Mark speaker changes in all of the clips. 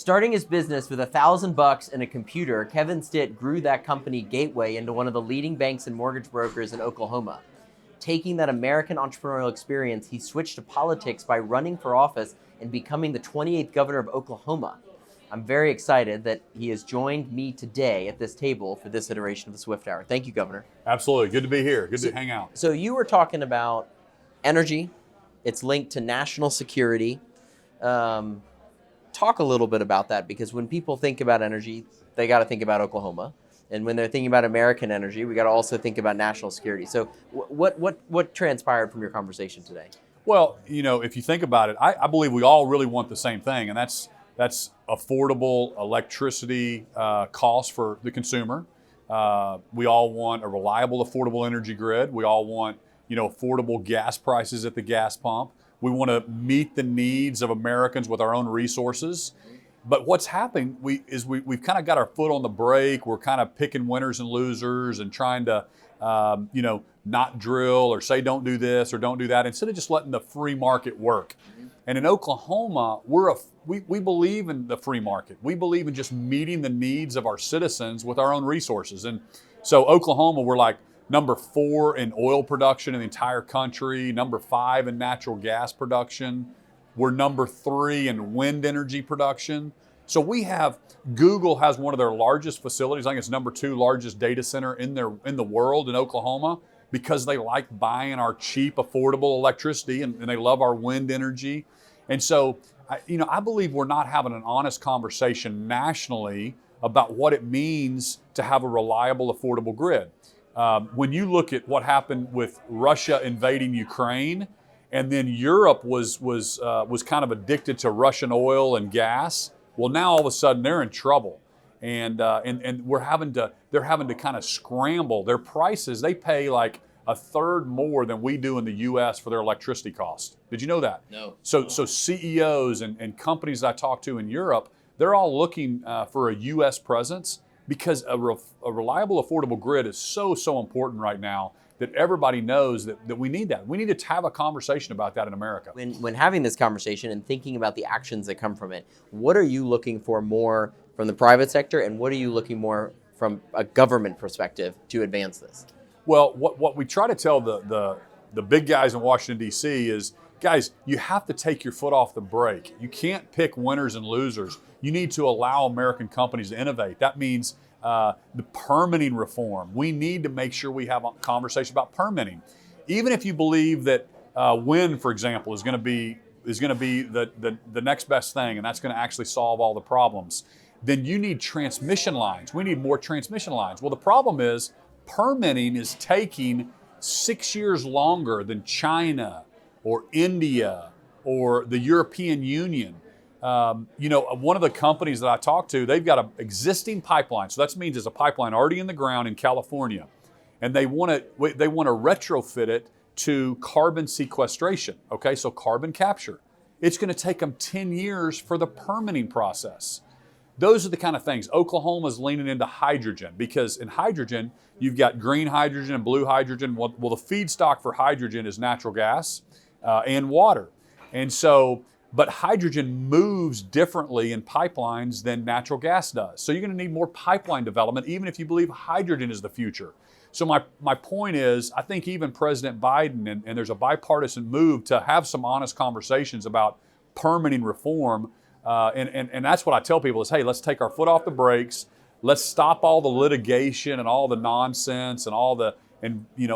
Speaker 1: Starting his business with $1,000 and a computer, Kevin Stitt grew that company Gateway into one of the leading banks and mortgage brokers in Oklahoma. Taking that American entrepreneurial experience, he switched to politics by running for office and becoming the 28th governor of Oklahoma. I'm very excited that he has joined me today at this table for this iteration of the Swift Hour. Thank you, Governor.
Speaker 2: Absolutely. Good to be here. Good to hang out.
Speaker 1: So you were talking about energy. It's linked to national security. Talk a little bit about that, because when people think about energy, they got to think about Oklahoma. And when they're thinking about American energy, we got to also think about national security. So what transpired from your conversation today?
Speaker 2: Well, if you think about it, I believe we all really want the same thing, and that's affordable electricity costs for the consumer. We all want a reliable, affordable energy grid. We all want, affordable gas prices at the gas pump. We want to meet the needs of Americans with our own resources. But what's happening we've kind of got our foot on the brake. We're kind of picking winners and losers and trying to, not drill or say don't do this or don't do that, instead of just letting the free market work. And in Oklahoma, we believe in the free market. We believe in just meeting the needs of our citizens with our own resources. And so Oklahoma, we're like number 4 in oil production in the entire country, number 5 in natural gas production. We're number 3 in wind energy production. So Google has one of their largest facilities. I think it's number 2 largest data center in the world in Oklahoma, because they like buying our cheap, affordable electricity, and they love our wind energy. And so, I believe we're not having an honest conversation nationally about what it means to have a reliable, affordable grid. When you look at what happened with Russia invading Ukraine, and then Europe was kind of addicted to Russian oil and gas, well, now all of a sudden they're in trouble, and they're having to kind of scramble their prices. They pay like a third more than we do in the U.S. for their electricity cost. Did you know that?
Speaker 1: No.
Speaker 2: So CEOs and companies I talk to in Europe, they're all looking for a U.S. presence, because a reliable, affordable grid is so important right now that everybody knows that we need that. We need to have a conversation about that in America.
Speaker 1: When having this conversation and thinking about the actions that come from it, what are you looking for more from the private sector, and what are you looking more from a government perspective to advance this?
Speaker 2: Well, what we try to tell the big guys in Washington, D.C. is, guys, you have to take your foot off the brake. You can't pick winners and losers. You need to allow American companies to innovate. That means the permitting reform. We need to make sure we have a conversation about permitting. Even if you believe that wind, for example, is going to be the next best thing, and that's going to actually solve all the problems, then you need transmission lines. We need more transmission lines. Well, the problem is permitting is taking 6 years longer than China or India or the European Union. One of the companies that I talked to, they've got an existing pipeline. So that means there's a pipeline already in the ground in California, and they want to retrofit it to carbon sequestration. Okay, so carbon capture. It's going to take them 10 years for the permitting process. Those are the kind of things. Oklahoma's leaning into hydrogen, because in hydrogen, you've got green hydrogen and blue hydrogen. Well, the feedstock for hydrogen is natural gas and water. And so, but hydrogen moves differently in pipelines than natural gas does. So you're going to need more pipeline development, even if you believe hydrogen is the future. So my point is, I think even President Biden, and there's a bipartisan move to have some honest conversations about permitting reform. And that's what I tell people is, hey, let's take our foot off the brakes. Let's stop all the litigation and all the nonsense and all the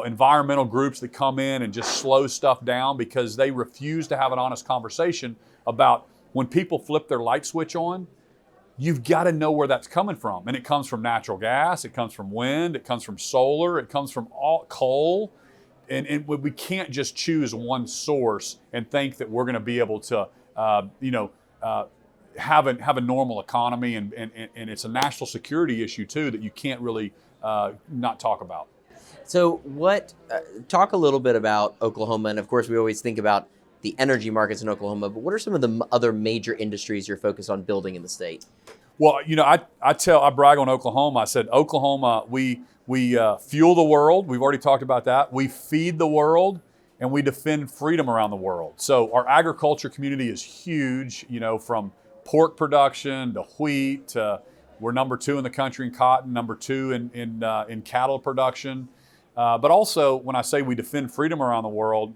Speaker 2: environmental groups that come in and just slow stuff down, because they refuse to have an honest conversation about when people flip their light switch on. You've got to know where that's coming from. And it comes from natural gas, it comes from wind, it comes from solar, it comes from all coal. And we can't just choose one source and think that we're going to be able to, have a normal economy, and it's a national security issue too that you can't really not talk about.
Speaker 1: So talk a little bit about Oklahoma, and of course we always think about the energy markets in Oklahoma, but what are some of the other major industries you're focused on building in the state?
Speaker 2: Well, I brag on Oklahoma. I said, Oklahoma, we fuel the world. We've already talked about that. We feed the world, and we defend freedom around the world. So our agriculture community is huge, from pork production to wheat to we're number 2 in the country in cotton, number 2 in cattle production. But also, when I say we defend freedom around the world,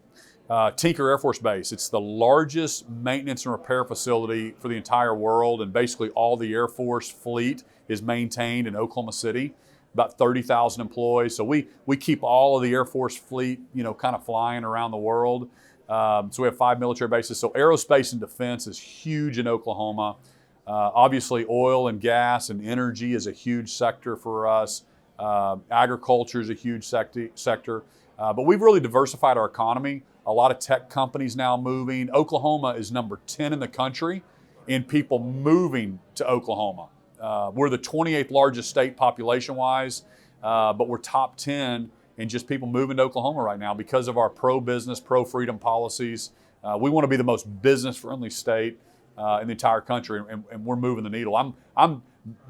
Speaker 2: Tinker Air Force Base, it's the largest maintenance and repair facility for the entire world, and basically all the Air Force fleet is maintained in Oklahoma City, about 30,000 employees. So we keep all of the Air Force fleet, kind of flying around the world. So we have 5 military bases. So aerospace and defense is huge in Oklahoma. Obviously, oil and gas and energy is a huge sector for us. Agriculture is a huge sector. But we've really diversified our economy. A lot of tech companies now moving. Oklahoma is number 10 in the country in people moving to Oklahoma. We're the 28th largest state population-wise, but we're top 10 in just people moving to Oklahoma right now because of our pro-business, pro-freedom policies. We want to be the most business-friendly state in the entire country, and we're moving the needle. I'm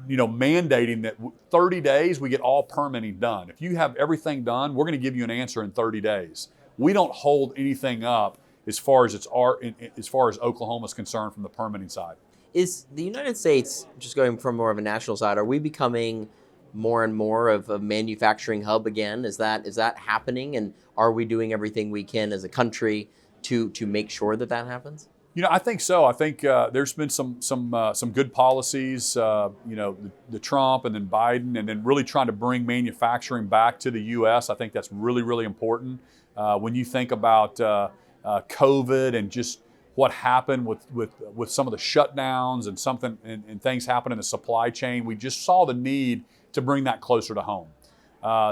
Speaker 2: mandating that 30 days we get all permitting done. If you have everything done, we're going to give you an answer in 30 days. We don't hold anything up as far as Oklahoma is concerned from the permitting side.
Speaker 1: Is the United States, just going from more of a national side, are we becoming more and more of a manufacturing hub again? Is that happening, and are we doing everything we can as a country to make sure that happens?
Speaker 2: I think so. I think there's been some good policies, the Trump and then Biden, and then really trying to bring manufacturing back to the U.S. I think that's really, really important. When you think about COVID and just what happened with some of the shutdowns and things happen in the supply chain, we just saw the need to bring that closer to home.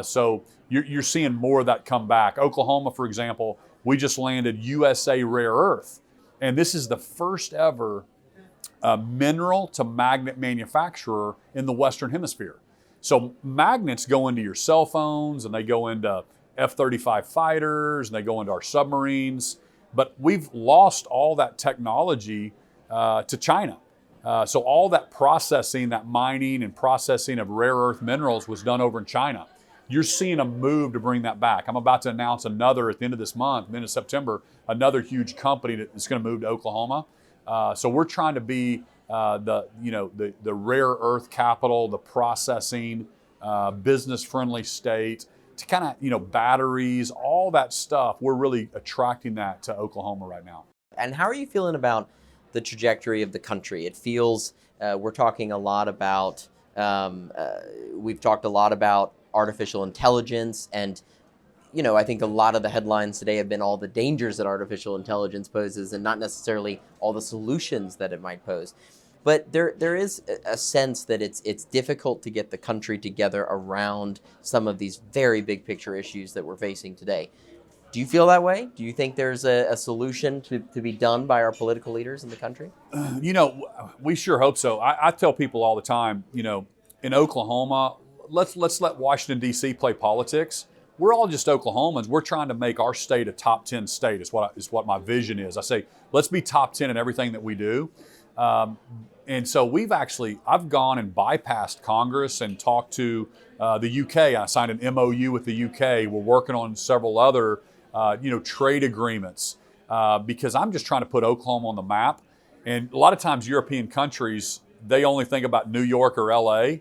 Speaker 2: So you're seeing more of that come back. Oklahoma, for example, we just landed USA Rare Earth. And this is the first ever mineral to magnet manufacturer in the Western Hemisphere. So magnets go into your cell phones, and they go into F-35 fighters, and they go into our submarines. But we've lost all that technology to China. So all that processing, that mining and processing of rare earth minerals was done over in China. You're seeing a move to bring that back. I'm about to announce another at the end of this month, end of September, another huge company that's going to move to Oklahoma. So we're trying to be the rare earth capital, the processing, business-friendly state, to kind of batteries, all that stuff. We're really attracting that to Oklahoma right now.
Speaker 1: And how are you feeling about the trajectory of the country? It feels we're talking a lot about. We've talked a lot about artificial intelligence, and I think a lot of the headlines today have been all the dangers that artificial intelligence poses and not necessarily all the solutions that it might pose. But there is a sense that it's difficult to get the country together around some of these very big picture issues that we're facing today. Do you feel that way? Do you think there's a solution to be done by our political leaders in the country?
Speaker 2: We sure hope so. I tell people all the time, in Oklahoma, let's let Washington, D.C. play politics. We're all just Oklahomans. We're trying to make our state a top 10 state is what my vision is. I say, let's be top 10 in everything that we do. And so I've gone and bypassed Congress and talked to the UK. I signed an MOU with the UK. We're working on several other, trade agreements because I'm just trying to put Oklahoma on the map. And a lot of times European countries, they only think about New York or LA.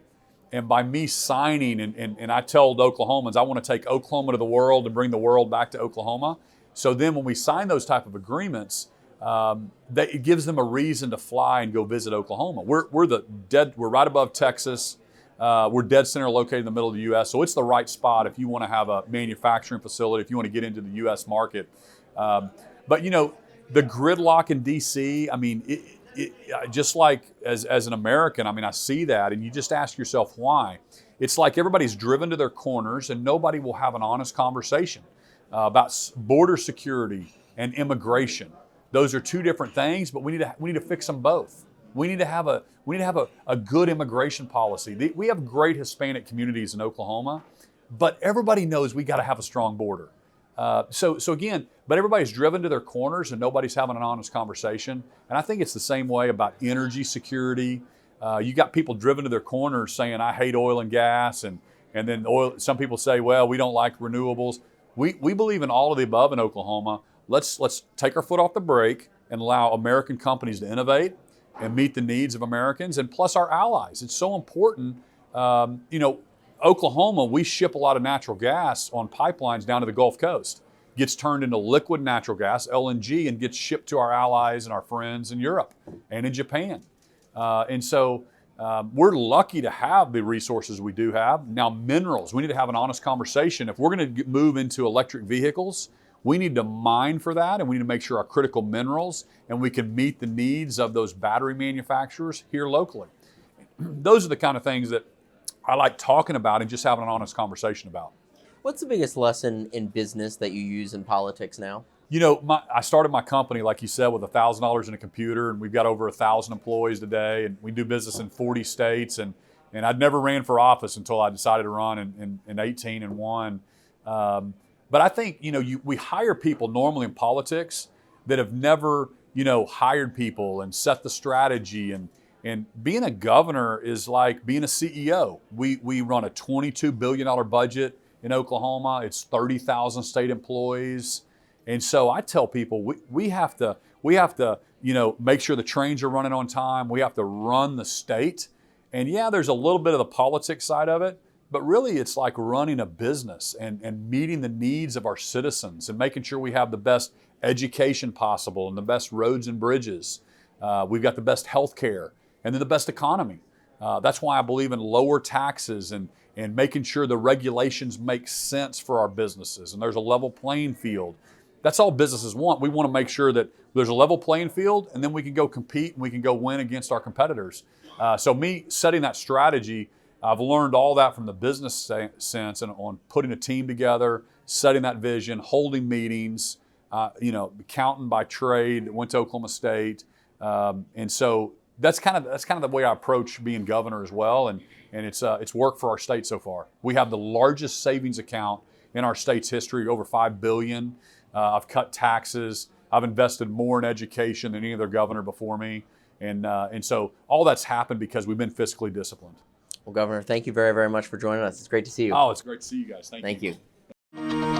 Speaker 2: And by me signing, and I told Oklahomans, I want to take Oklahoma to the world and bring the world back to Oklahoma. So then when we sign those type of agreements, it gives them a reason to fly and go visit Oklahoma. We're right above Texas. We're dead center located in the middle of the U.S., so it's the right spot if you want to have a manufacturing facility, if you want to get into the U.S. market. But the gridlock in D.C., just like as an American, I see that, and you just ask yourself why. It's like everybody's driven to their corners, and nobody will have an honest conversation about border security and immigration. Those are two different things, but we need to fix them both. We need to have a good immigration policy. We have great Hispanic communities in Oklahoma, but everybody knows we got to have a strong border. So again, but everybody's driven to their corners and nobody's having an honest conversation. And I think it's the same way about energy security. You got people driven to their corners saying, I hate oil and gas. And then some people say, well, we don't like renewables. We believe in all of the above in Oklahoma. Let's take our foot off the brake and allow American companies to innovate, and meet the needs of Americans and plus our allies. It's so important. Oklahoma, we ship a lot of natural gas on pipelines down to the Gulf Coast. Gets turned into liquid natural gas, LNG, and gets shipped to our allies and our friends in Europe and in Japan. We're lucky to have the resources we do have. Now, minerals, we need to have an honest conversation. If we're going to move into electric vehicles, we need to mine for that, and we need to make sure our critical minerals, and we can meet the needs of those battery manufacturers here locally. Those are the kind of things that I like talking about and just having an honest conversation about.
Speaker 1: What's the biggest lesson in business that you use in politics now?
Speaker 2: I started my company, like you said, with $1,000 in a computer, and we've got over 1,000 employees today, and we do business in 40 states. And I'd never ran for office until I decided to run in 18 and won. But I think, we hire people normally in politics that have never, hired people and set the strategy. And being a governor is like being a CEO. We run a $22 billion budget in Oklahoma. It's 30,000 state employees. And so I tell people we have to make sure the trains are running on time. We have to run the state. And yeah, there's a little bit of the politics side of it, but really it's like running a business and meeting the needs of our citizens and making sure we have the best education possible and the best roads and bridges. We've got the best health care and then the best economy. That's why I believe in lower taxes and making sure the regulations make sense for our businesses and there's a level playing field. That's all businesses want. We want to make sure that there's a level playing field and then we can go compete and we can go win against our competitors. So me setting that strategy, I've learned all that from the business sense and on putting a team together, setting that vision, holding meetings, accountant by trade, went to Oklahoma State. And so that's kind of the way I approach being governor as well. And it's worked for our state so far. We have the largest savings account in our state's history, over $5 billion. I've cut taxes. I've invested more in education than any other governor before me. And so all that's happened because we've been fiscally disciplined.
Speaker 1: Well, Governor, thank you very, very much for joining us. It's great to see you.
Speaker 2: Oh, it's great to see you guys. Thank you.
Speaker 1: Thank you.